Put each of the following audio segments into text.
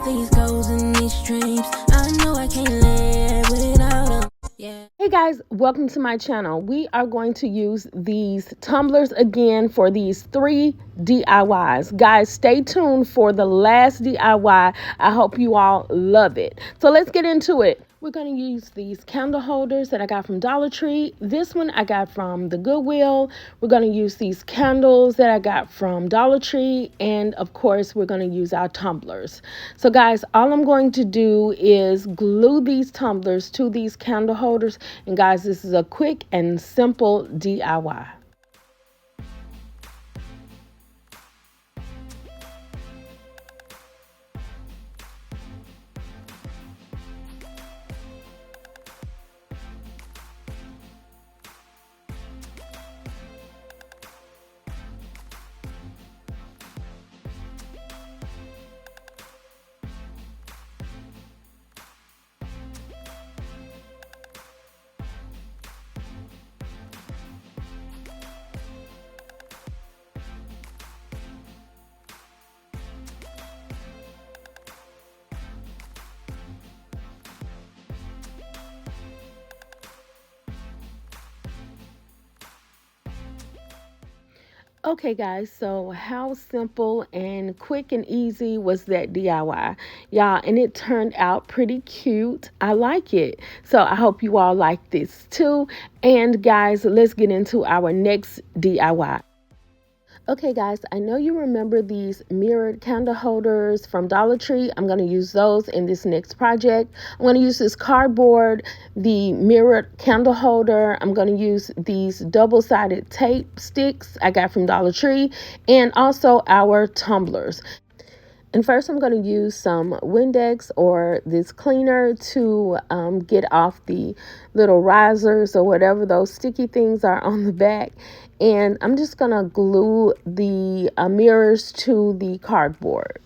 these goals and these dreams. I know I can't live without them. Yeah. Hey guys, welcome to my channel. We are going to use these tumblers again for these 3 DIYs. Guys, stay tuned for the last DIY. I hope you all love it. So let's get into it. We're going to use these candle holders that I got from Dollar Tree. This one I got from the Goodwill. We're going to use these candles that I got from Dollar Tree. And of course, we're going to use our tumblers. So guys, all I'm going to do is glue these tumblers to these candle holders. And guys, this is a quick and simple DIY. Okay guys, so how simple and quick and easy was that DIY? Y'all, and it turned out pretty cute. I like it. So I hope you all like this too. And guys, let's get into our next DIY. Okay guys, I know you remember these mirrored candle holders from Dollar Tree. I'm going to use those in this next project. I'm going to use this cardboard, the mirrored candle holder. I'm going to use these double-sided tape sticks I got from Dollar Tree, and also our tumblers. And first I'm going to use some Windex or this cleaner to get off the little risers or whatever those sticky things are on the back. And I'm just going to glue the mirrors to the cardboard.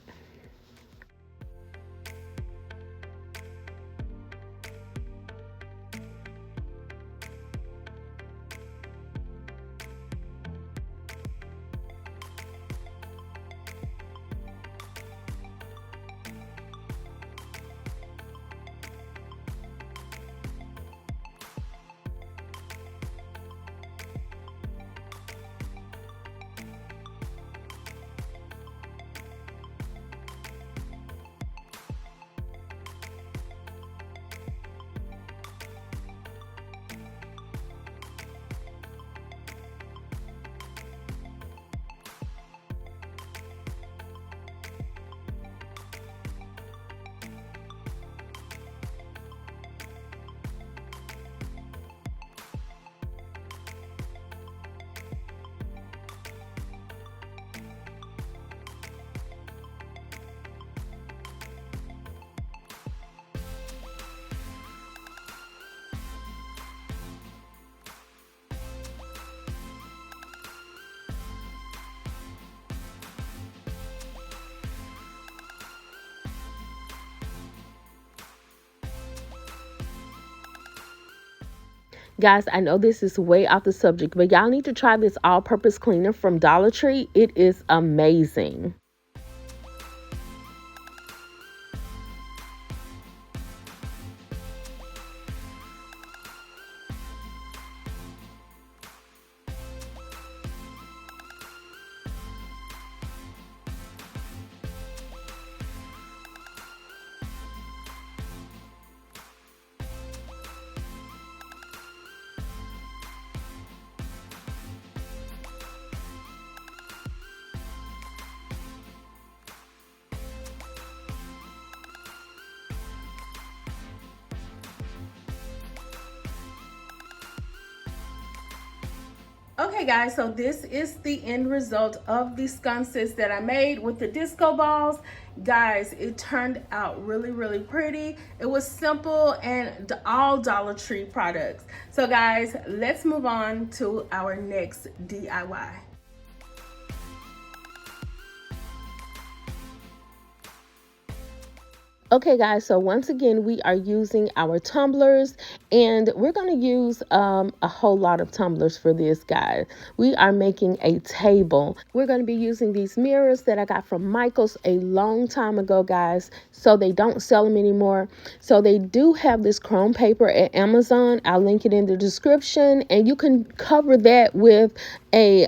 Guys, I know this is way off the subject, but y'all need to try this all-purpose cleaner from Dollar Tree. It is amazing. Okay guys, so this is the end result of the sconces that I made with the disco balls. Guys, it turned out really pretty. It was simple and all Dollar Tree products. So guys, let's move on to our next DIY. Okay guys, so once again we are using our tumblers, and we're going to use a whole lot of tumblers for this, guys. We are making a table. We're going to be using these mirrors that I got from Michael's a long time ago, guys, so they don't sell them anymore. So they do have this chrome paper at Amazon. I'll link it in the description, and you can cover that with a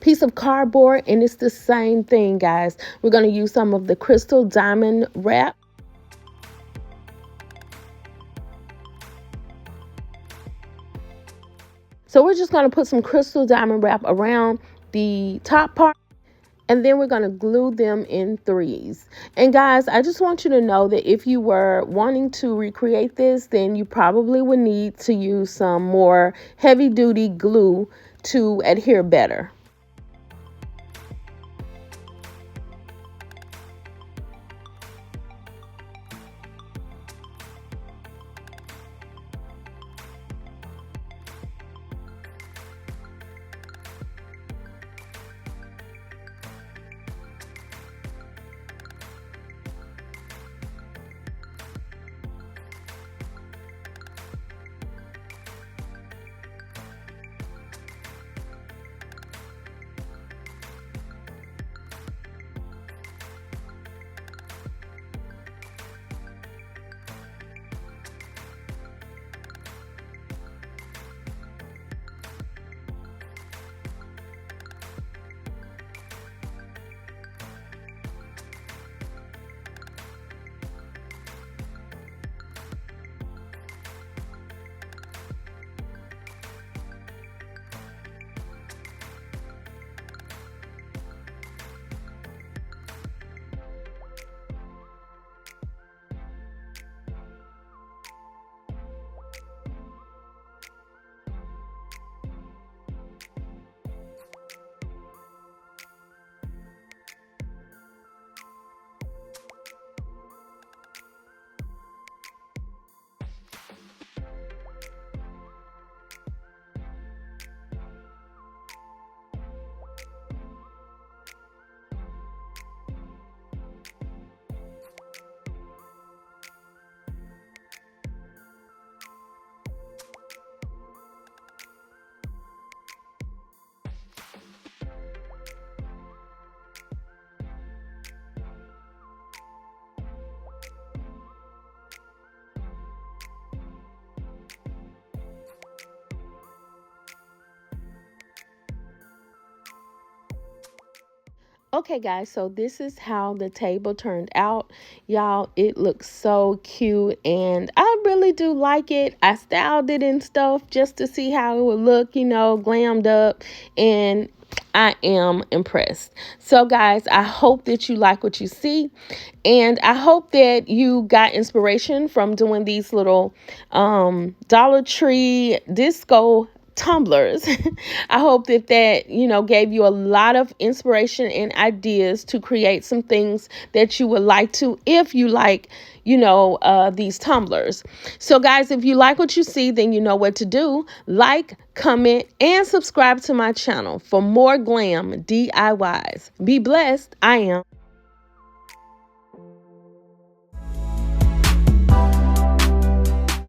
piece of cardboard, and it's the same thing, guys. We're going to use some of the crystal diamond wrap. So we're just going to put some crystal diamond wrap around the top part, and then we're going to glue them in threes. And guys, I just want you to know that if you were wanting to recreate this, then you probably would need to use some more heavy duty glue to adhere better. Okay guys, so this is how the table turned out. Y'all, it looks so cute, and I really do like it. I styled it and stuff just to see how it would look, you know, glammed up, and I am impressed. So guys, I hope that you like what you see, and I hope that you got inspiration from doing these little Dollar Tree disco tumblers. I hope that gave you a lot of inspiration and ideas to create some things that you would like to, if you like these tumblers. So guys, if you like what you see, then you know what to do. Like, comment, and subscribe to my channel for more glam DIYs. Be blessed. I am.